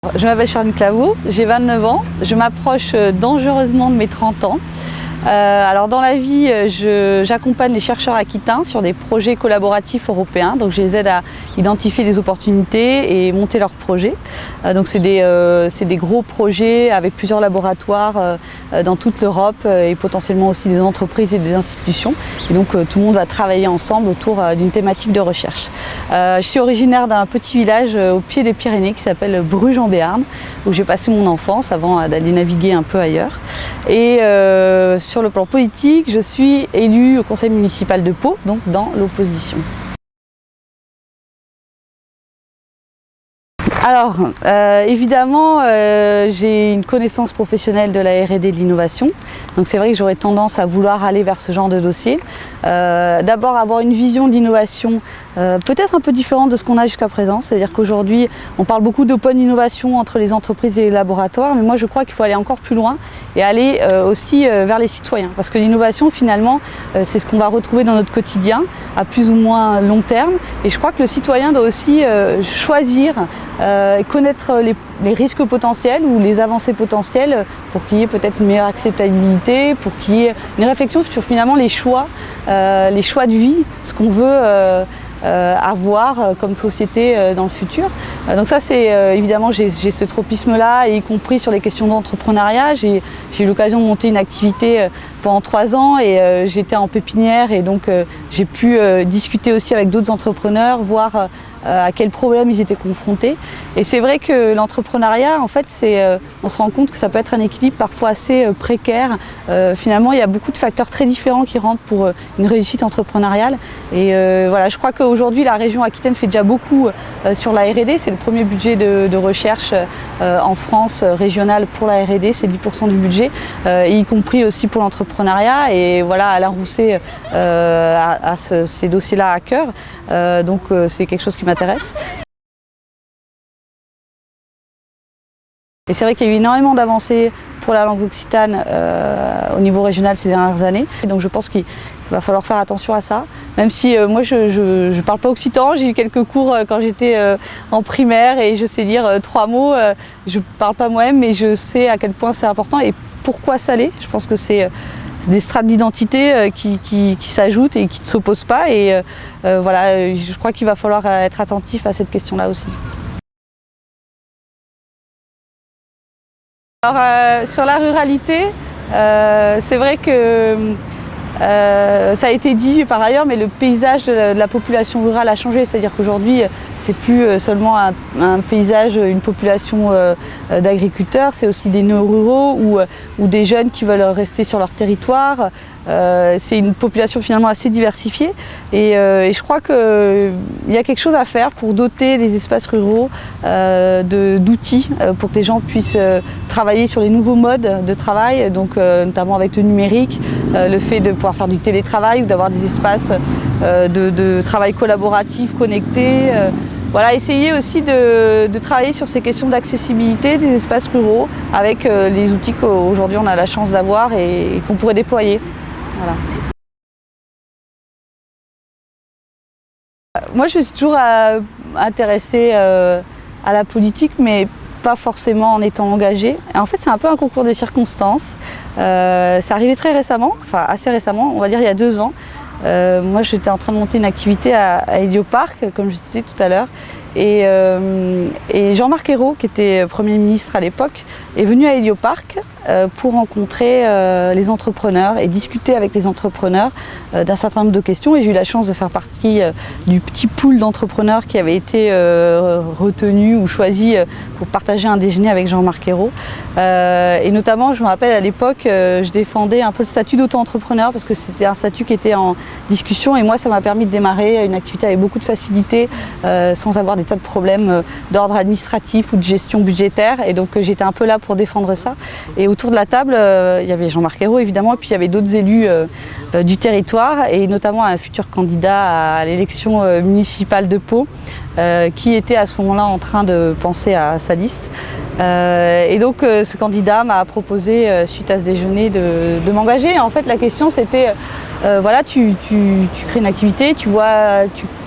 Je m'appelle Charline Claveau, j'ai 29 ans, je m'approche dangereusement de mes 30 ans. Alors dans la vie, j'accompagne les chercheurs aquitains sur des projets collaboratifs européens, donc je les aide à identifier les opportunités et monter leurs projets. Donc c'est des gros projets avec plusieurs laboratoires dans toute l'Europe et potentiellement aussi des entreprises et des institutions. Et donc tout le monde va travailler ensemble autour d'une thématique de recherche. Je suis originaire d'un petit village au pied des Pyrénées qui s'appelle Bruges-en-Béarn, où j'ai passé mon enfance avant d'aller naviguer un peu ailleurs. Et sur le plan politique, je suis élue au conseil municipal de Pau, donc dans l'opposition. Alors, évidemment, j'ai une connaissance professionnelle de la R&D et de l'innovation. Donc c'est vrai que j'aurais tendance à vouloir aller vers ce genre de dossier. D'abord avoir une vision d'innovation peut-être un peu différente de ce qu'on a jusqu'à présent. C'est-à-dire qu'aujourd'hui, on parle beaucoup d'open innovation entre les entreprises et les laboratoires, mais moi je crois qu'il faut aller encore plus loin et aller aussi vers les citoyens. Parce que l'innovation, finalement, c'est ce qu'on va retrouver dans notre quotidien à plus ou moins long terme. Et je crois que le citoyen doit aussi choisir connaître les risques potentiels ou les avancées potentielles pour qu'il y ait peut-être une meilleure acceptabilité, pour qu'il y ait une réflexion sur finalement les choix de vie, ce qu'on veut avoir comme société dans le futur. Donc ça c'est évidemment j'ai ce tropisme-là, y compris sur les questions d'entrepreneuriat. J'ai eu l'occasion de monter une activité pendant 3 ans et j'étais en pépinière et donc j'ai pu discuter aussi avec d'autres entrepreneurs, voir à quels problèmes ils étaient confrontés. Et c'est vrai que l'entrepreneuriat, en fait, on se rend compte que ça peut être un équilibre parfois assez précaire. Finalement, il y a beaucoup de facteurs très différents qui rentrent pour une réussite entrepreneuriale. Et voilà, je crois qu'aujourd'hui, la région Aquitaine fait déjà beaucoup sur la R&D. C'est le premier budget de recherche en France régionale pour la R&D, c'est 10% du budget, y compris aussi pour l'entrepreneuriat. Et voilà, Alain Rousset a ces dossiers-là à cœur. Donc c'est quelque chose qui m'intéresse. Et c'est vrai qu'il y a eu énormément d'avancées pour la langue occitane au niveau régional ces dernières années. Et donc je pense qu'il va falloir faire attention à ça. Même si moi je ne parle pas occitan, j'ai eu quelques cours quand j'étais en primaire et je sais dire 3 mots. Je ne parle pas moi-même, mais je sais à quel point c'est important et pourquoi ça l'est. Je pense que c'est des strates d'identité qui s'ajoutent et qui ne s'opposent pas. Et voilà, je crois qu'il va falloir être attentif à cette question-là aussi. Alors, sur la ruralité, c'est vrai que ça a été dit par ailleurs, mais le paysage de la population rurale a changé. C'est-à-dire qu'aujourd'hui, c'est plus seulement un paysage, une population d'agriculteurs, c'est aussi des néo-ruraux ou des jeunes qui veulent rester sur leur territoire. C'est une population finalement assez diversifiée et je crois qu'il y a quelque chose à faire pour doter les espaces ruraux d'outils pour que les gens puissent travailler sur les nouveaux modes de travail, donc notamment avec le numérique, le fait de pouvoir faire du télétravail ou d'avoir des espaces de travail collaboratif connectés. Voilà, essayer aussi de travailler sur ces questions d'accessibilité des espaces ruraux avec les outils qu'aujourd'hui on a la chance d'avoir et qu'on pourrait déployer. Voilà. Moi je suis toujours intéressée à la politique, mais pas forcément en étant engagée. Et en fait c'est un peu un concours de circonstances. C'est arrivé très récemment, enfin assez récemment, on va dire il y a 2 ans. Moi j'étais en train de monter une activité à Hélioparc, comme je disais tout à l'heure. Et Jean-Marc Ayrault, qui était Premier ministre à l'époque, est venu à Hélioparc pour rencontrer les entrepreneurs et discuter avec les entrepreneurs d'un certain nombre de questions. Et j'ai eu la chance de faire partie du petit pool d'entrepreneurs qui avait été retenu ou choisi pour partager un déjeuner avec Jean-Marc Ayrault. Et notamment, je me rappelle à l'époque, je défendais un peu le statut d'auto-entrepreneur parce que c'était un statut qui était en discussion et moi ça m'a permis de démarrer une activité avec beaucoup de facilité sans avoir des tas de problèmes d'ordre administratif ou de gestion budgétaire. Et donc j'étais un peu là pour défendre ça. Et autour de la table, il y avait Jean-Marc Ayrault évidemment, et puis il y avait d'autres élus du territoire, et notamment un futur candidat à l'élection municipale de Pau, qui était à ce moment-là en train de penser à sa liste. Et donc ce candidat m'a proposé, suite à ce déjeuner, de m'engager. En fait la question c'était, voilà, tu crées une activité, tu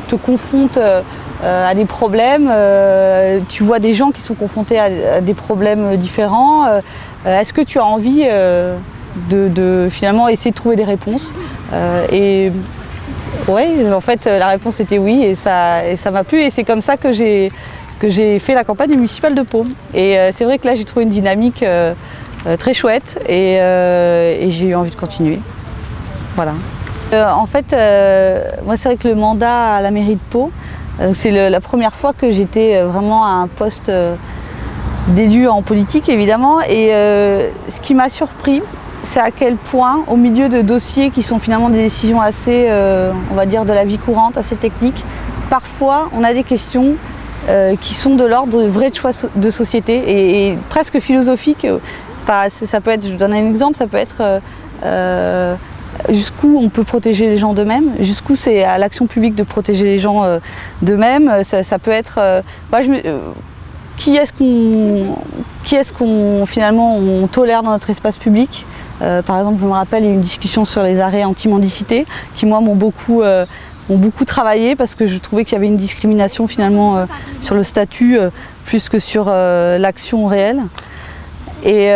te confrontes à des problèmes, tu vois des gens qui sont confrontés à des problèmes différents. Est-ce que tu as envie de finalement essayer de trouver des réponses et ouais, en fait, la réponse était oui et ça m'a plu et c'est comme ça que j'ai fait la campagne municipale de Pau. Et c'est vrai que là, j'ai trouvé une dynamique très chouette et j'ai eu envie de continuer. Voilà. En fait, moi, c'est vrai que le mandat à la mairie de Pau, c'est la première fois que j'étais vraiment à un poste d'élu en politique, évidemment. Et ce qui m'a surpris, c'est à quel point, au milieu de dossiers qui sont finalement des décisions assez, on va dire, de la vie courante, assez techniques, parfois on a des questions qui sont de l'ordre de vrais choix de société et presque philosophiques. Enfin, ça peut être, je vous donne un exemple, ça peut être jusqu'où on peut protéger les gens d'eux-mêmes, jusqu'où c'est à l'action publique de protéger les gens d'eux-mêmes. Ça peut être, qui est-ce qu'on finalement on tolère dans notre espace public. Par exemple, je me rappelle, il y a eu une discussion sur les arrêts anti-mendicité qui, moi, m'ont beaucoup travaillé parce que je trouvais qu'il y avait une discrimination finalement sur le statut plus que sur l'action réelle. Et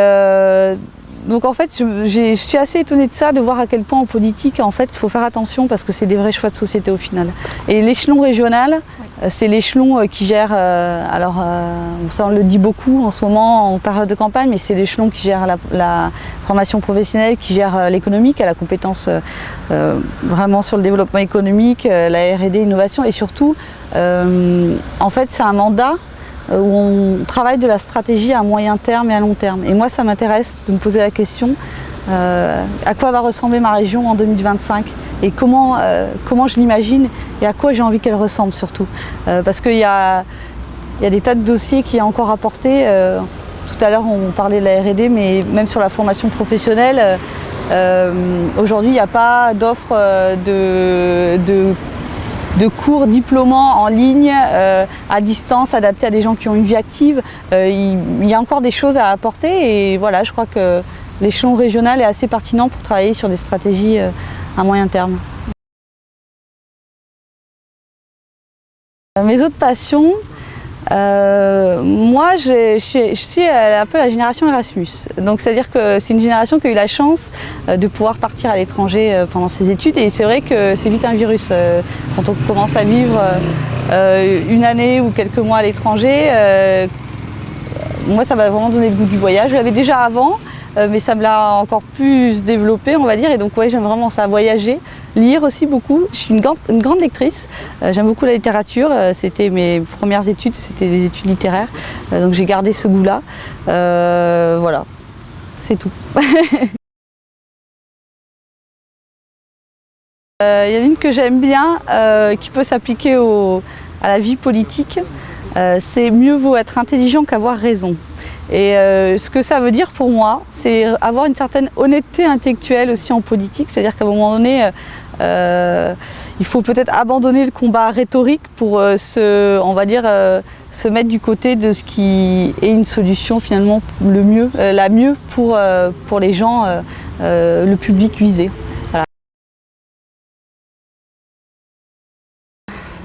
donc en fait, je suis assez étonnée de ça, de voir à quel point en politique, en fait, il faut faire attention parce que c'est des vrais choix de société au final. Et l'échelon régional, c'est l'échelon qui gère, ça on le dit beaucoup en ce moment en période de campagne, mais c'est l'échelon qui gère la formation professionnelle, qui gère l'économique, qui a la compétence vraiment sur le développement économique, la R&D, innovation et surtout, en fait, c'est un mandat où on travaille de la stratégie à moyen terme et à long terme. Et moi, ça m'intéresse de me poser la question à quoi va ressembler ma région en 2025 et comment je l'imagine et à quoi j'ai envie qu'elle ressemble surtout. Parce qu'il y a des tas de dossiers qui sont encore à porter. Tout à l'heure, on parlait de la R&D, mais même sur la formation professionnelle, aujourd'hui, il n'y a pas d'offre de cours diplômants en ligne, à distance, adaptés à des gens qui ont une vie active. Il y a encore des choses à apporter et voilà, je crois que l'échelon régional est assez pertinent pour travailler sur des stratégies à moyen terme. Mes autres passions, moi je suis un peu la génération Erasmus, donc c'est-à-dire que c'est une génération qui a eu la chance de pouvoir partir à l'étranger pendant ses études et c'est vrai que c'est vite un virus quand on commence à vivre une année ou quelques mois à l'étranger. Moi ça m'a vraiment donné le goût du voyage, je l'avais déjà avant mais ça me l'a encore plus développé on va dire et donc ouais, j'aime vraiment ça, voyager. Lire aussi beaucoup, je suis une grande lectrice, j'aime beaucoup la littérature, c'était mes premières études, c'était des études littéraires, donc j'ai gardé ce goût-là, voilà, c'est tout. Il y en a une que j'aime bien, qui peut s'appliquer à la vie politique, c'est mieux vaut être intelligent qu'avoir raison. Et ce que ça veut dire pour moi, c'est avoir une certaine honnêteté intellectuelle aussi en politique, c'est-à-dire qu'à un moment donné, il faut peut-être abandonner le combat rhétorique pour on va dire, se mettre du côté de ce qui est une solution finalement la mieux pour les gens, le public visé. Voilà.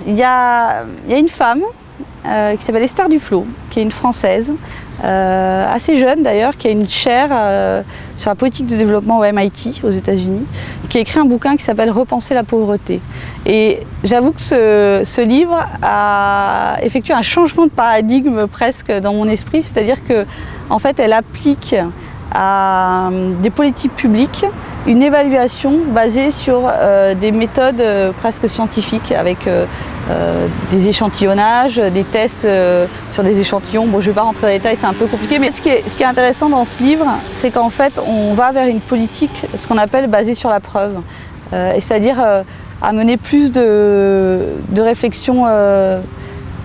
Il y a une femme qui s'appelle Esther Duflo, qui est une Française, assez jeune d'ailleurs, qui a une chaire sur la politique de développement au MIT aux États-Unis, qui a écrit un bouquin qui s'appelle Repenser la pauvreté. Et j'avoue que ce livre a effectué un changement de paradigme presque dans mon esprit, c'est-à-dire que en fait, elle applique à des politiques publiques une évaluation basée sur des méthodes presque scientifiques avec des échantillonnages, des tests sur des échantillons. Bon, je ne vais pas rentrer dans les détails, c'est un peu compliqué, mais ce qui est intéressant dans ce livre, c'est qu'en fait, on va vers une politique, ce qu'on appelle basée sur la preuve, et c'est-à-dire amener plus de réflexion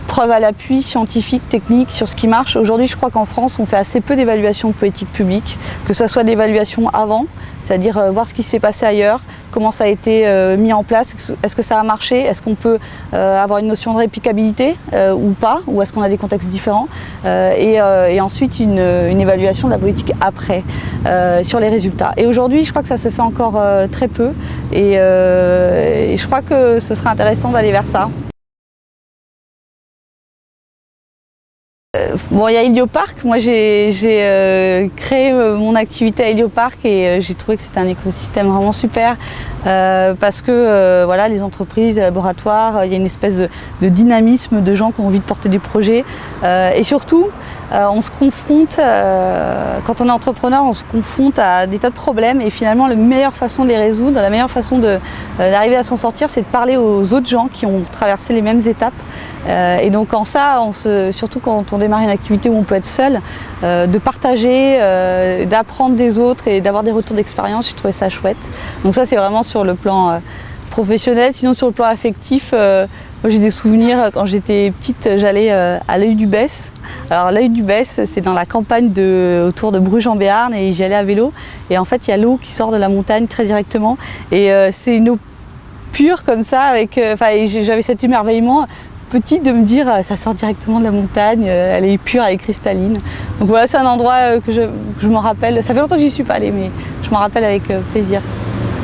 preuve à l'appui, scientifique, technique, sur ce qui marche. Aujourd'hui, je crois qu'en France, on fait assez peu d'évaluation de politique publique, que ce soit d'évaluation avant, c'est-à-dire voir ce qui s'est passé ailleurs, comment ça a été mis en place, est-ce que ça a marché, est-ce qu'on peut avoir une notion de réplicabilité ou pas, ou est-ce qu'on a des contextes différents, et ensuite une évaluation de la politique après, sur les résultats. Et aujourd'hui, je crois que ça se fait encore très peu, et je crois que ce serait intéressant d'aller vers ça. Bon, il y a Hélioparc. Moi, j'ai créé mon activité à Hélioparc et j'ai trouvé que c'était un écosystème vraiment super parce que voilà, les entreprises, les laboratoires, il y a une espèce de dynamisme de gens qui ont envie de porter des projets et surtout, on se confronte, quand on est entrepreneur, on se confronte à des tas de problèmes et finalement, la meilleure façon de les résoudre, la meilleure façon d'arriver à s'en sortir, c'est de parler aux autres gens qui ont traversé les mêmes étapes. Et donc en ça, surtout quand on démarre une activité où on peut être seul, de partager, d'apprendre des autres et d'avoir des retours d'expérience, j'ai trouvé ça chouette. Donc ça c'est vraiment sur le plan professionnel. Sinon sur le plan affectif, moi j'ai des souvenirs, quand j'étais petite, j'allais à l'Œil du Besse. Alors l'Œil du Besse, c'est dans la campagne autour de Bruges-en-Béarn et j'y allais à vélo. Et en fait il y a l'eau qui sort de la montagne très directement et c'est une eau pure comme ça, j'avais cet émerveillement petite de me dire ça sort directement de la montagne, elle est pure, elle est cristalline. Donc voilà, c'est un endroit que je m'en rappelle. Ça fait longtemps que j'y suis pas allée, mais je m'en rappelle avec plaisir.